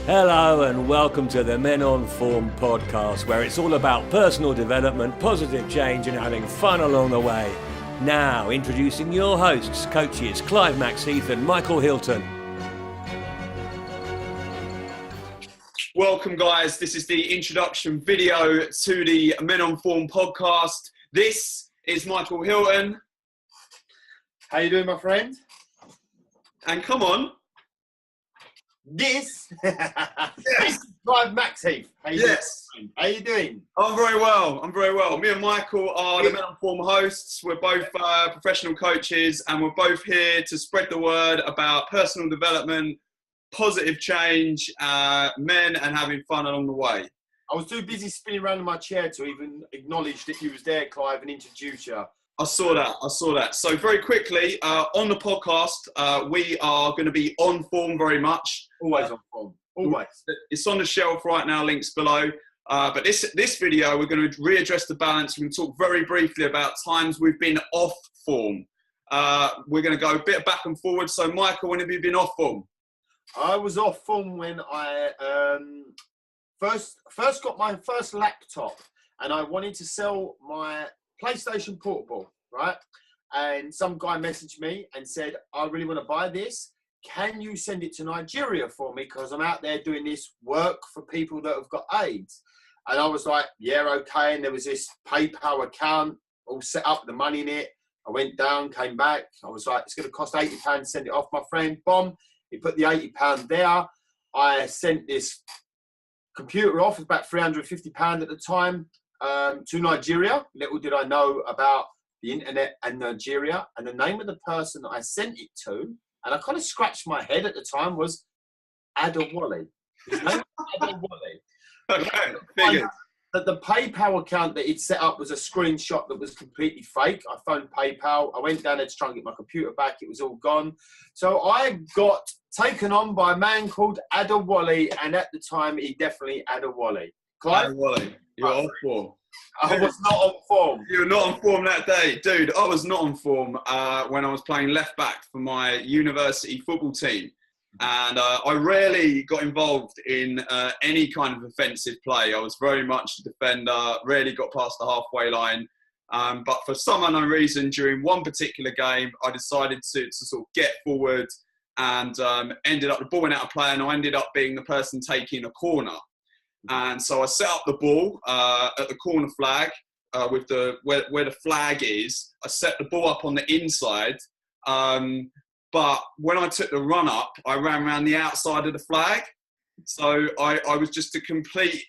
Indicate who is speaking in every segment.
Speaker 1: Hello and welcome to the Men on Form podcast, where it's all about personal development, positive change and having fun along the way. Now, introducing your hosts, coaches Clive, Maxheath and Micheal Hilton.
Speaker 2: Welcome guys, this is the introduction video to the Men on Form podcast. This is Micheal Hilton.
Speaker 3: How you doing, my friend?
Speaker 2: And come on.
Speaker 3: This is Clive Maxheath.
Speaker 2: Yes.
Speaker 3: How you doing?
Speaker 2: I'm very well. Me and Micheal are the Men on Form hosts. We're both professional coaches and we're both here to spread the word about personal development, positive change, men and having fun along the way.
Speaker 3: I was too busy spinning around in my chair to even acknowledge that you was there, Clive, and introduce you.
Speaker 2: I saw that. So very quickly, on the podcast, we are going to be on form very much.
Speaker 3: Always on form. Always.
Speaker 2: It's on the shelf right now, links below. But this video, we're going to readdress the balance. We're going to talk very briefly about times we've been off form. We're going to go a bit back and forward. So, Micheal, when have you been off form?
Speaker 3: I was off form when I first got my first laptop, and I wanted to sell my PlayStation Portable, right? And some guy messaged me and said, I really want to buy this. Can you send it to Nigeria for me? Because I'm out there doing this work for people that have got AIDS. And I was like, yeah, okay. And there was this PayPal account all set up, the money in it. I went down, came back. I was like, it's going to cost £80 to send it off. My friend, bomb, he put the £80 there. I sent this computer off, it was about £350 at the time, to Nigeria. Little did I know about the internet and Nigeria. And the name of the person that I sent it to, and I kind of scratched my head at the time, was Adewale. His name was Adewale.
Speaker 2: Okay, figured.
Speaker 3: The PayPal account that he'd set up was a screenshot that was completely fake. I phoned PayPal. I went down there to try and get my computer back. It was all gone. So I got taken on by a man called Adewale, and at the time, he definitely Adewale. Clive?
Speaker 2: Adewale, you were off form.
Speaker 3: I was not on form.
Speaker 2: You were not on form that day. Dude, I was not on form when I was playing left back for my university football team. And I rarely got involved in any kind of offensive play. I was very much a defender, rarely got past the halfway line. But for some unknown reason, during one particular game, I decided to sort of get forward and ended up, the ball went out of play, and I ended up being the person taking a corner. And so I set up the ball at the corner flag with where the flag is. I set the ball up on the inside. But when I took the run up, I ran around the outside of the flag. So I was just a complete,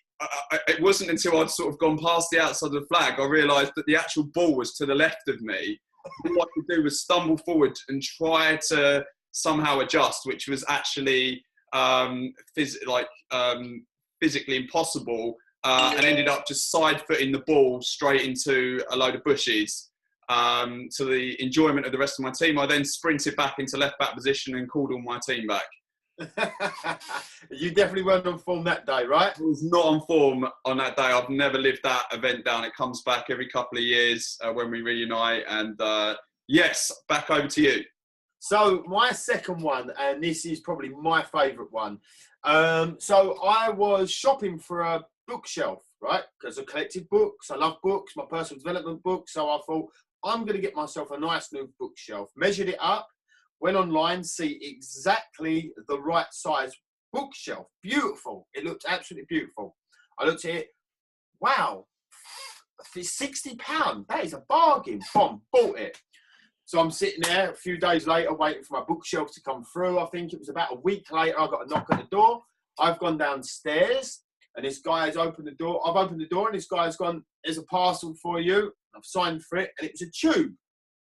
Speaker 2: it wasn't until I'd sort of gone past the outside of the flag, I realised that the actual ball was to the left of me. All I could do was stumble forward and try to somehow adjust, which was actually physically impossible, and ended up just side-footing the ball straight into a load of bushes. To the enjoyment of the rest of my team, I then sprinted back into left-back position and called all my team back.
Speaker 3: You definitely weren't on form that day, right?
Speaker 2: I was not on form on that day. I've never lived that event down. It comes back every couple of years when we reunite. And yes, back over to you.
Speaker 3: So my second one, and this is probably my favourite one. So I was shopping for a bookshelf, right? Because I collected books. I love books, my personal development books. So I thought, I'm going to get myself a nice new bookshelf. Measured it up, went online, see exactly the right size bookshelf. Beautiful. It looked absolutely beautiful. I looked at it. Wow, it's £60. That is a bargain. Boom, bought it. So I'm sitting there a few days later waiting for my bookshelf to come through. I think it was about a week later, I got a knock at the door. I've gone downstairs and this guy has opened the door. I've opened the door and this guy's gone, there's a parcel for you. I've signed for it and it was a tube.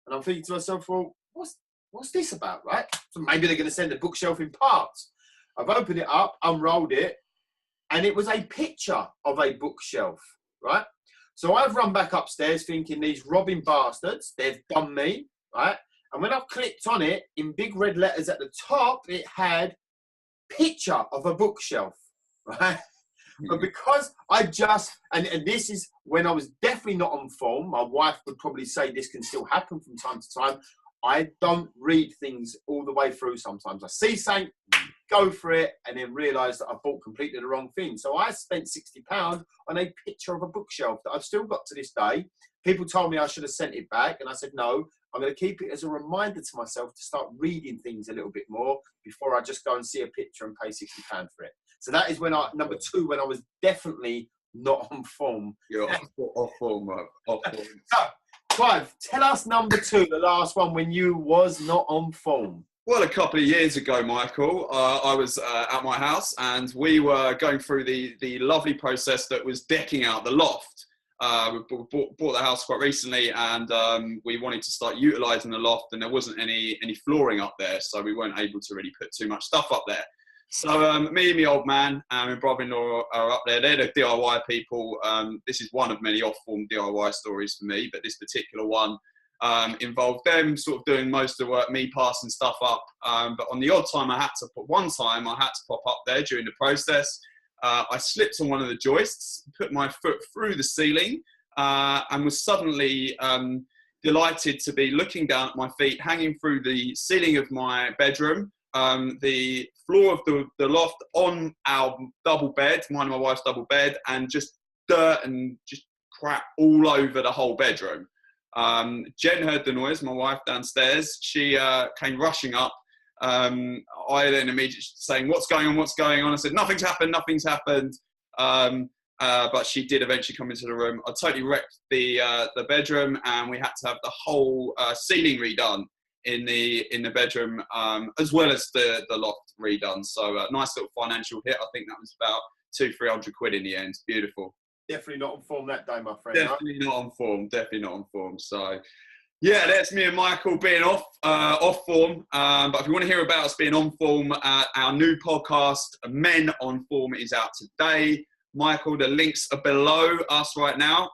Speaker 3: And I'm thinking to myself, well, what's this about, right? So maybe they're going to send a bookshelf in parts. I've opened it up, unrolled it, and it was a picture of a bookshelf, right? So I've run back upstairs thinking these robbing bastards, they've done me, right? And when I've clicked on it, in big red letters at the top, it had picture of a bookshelf, right? But because I just, and this is when I was definitely not on form, my wife would probably say this can still happen from time to time, I don't read things all the way through sometimes. I see something, go for it, and then realised that I bought completely the wrong thing. So I spent £60 on a picture of a bookshelf that I've still got to this day. People told me I should have sent it back, and I said, no, I'm going to keep it as a reminder to myself to start reading things a little bit more before I just go and see a picture and pay £60 for it. So that is when number 2, when I was definitely not on form.
Speaker 2: You're off form, right? Off form.
Speaker 3: So, Clive, tell us number 2, the last one, when you was not on form.
Speaker 2: Well, a couple of years ago, Michael, I was at my house and we were going through the lovely process that was decking out the loft. We bought the house quite recently, and we wanted to start utilising the loft, and there wasn't any flooring up there, so we weren't able to really put too much stuff up there. So me and my old man and my brother-in-law are up there. They're the DIY people. This is one of many off-form DIY stories for me, but this particular one involved them sort of doing most of the work, me passing stuff up. But on the odd time I had to pop up there during the process. I slipped on one of the joists, put my foot through the ceiling, and was suddenly delighted to be looking down at my feet, hanging through the ceiling of my bedroom, the floor of the loft on our double bed, mine and my wife's double bed, and just dirt and just crap all over the whole bedroom. Jen heard the noise, my wife downstairs. She came rushing up. I then immediately saying, what's going on? I said, nothing's happened. But she did eventually come into the room. I totally wrecked the bedroom, and we had to have the whole ceiling redone in the bedroom, as well as the loft redone. So nice little financial hit. I think that was about £200-300 in the end. Beautiful.
Speaker 3: Definitely not on form that day, my friend.
Speaker 2: Definitely not on form. So yeah, that's me and Michael being off form. But if you want to hear about us being on form, our new podcast, Men on Form, is out today. Michael, the links are below us right now.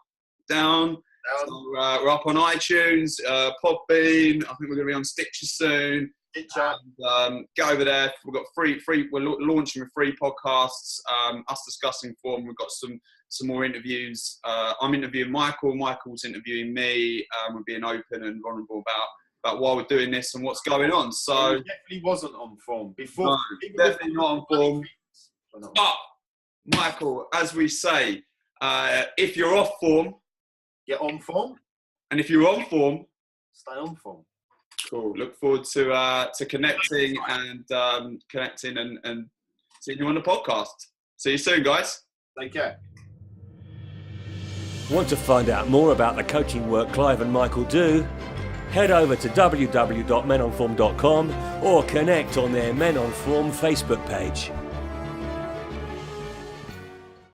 Speaker 2: Down. So, we're up on iTunes, Podbean. I think we're going to be on Stitcher soon. And, go over there. We've got free. We're launching with free podcasts. Us discussing form. We've got some more interviews. I'm interviewing Michael. Michael's interviewing me. We're being open and vulnerable about why we're doing this and what's going on. So
Speaker 3: he definitely wasn't on form before.
Speaker 2: No, definitely not on form. But Michael, as we say, if you're off form,
Speaker 3: get on form.
Speaker 2: And if you're on form,
Speaker 3: stay on form.
Speaker 2: Cool. Look forward to connecting and seeing you on the podcast. See you soon, guys.
Speaker 3: Take care.
Speaker 1: Want to find out more about the coaching work Clive and Michael do? Head over to www.menonform.com or connect on their Men on Form Facebook page.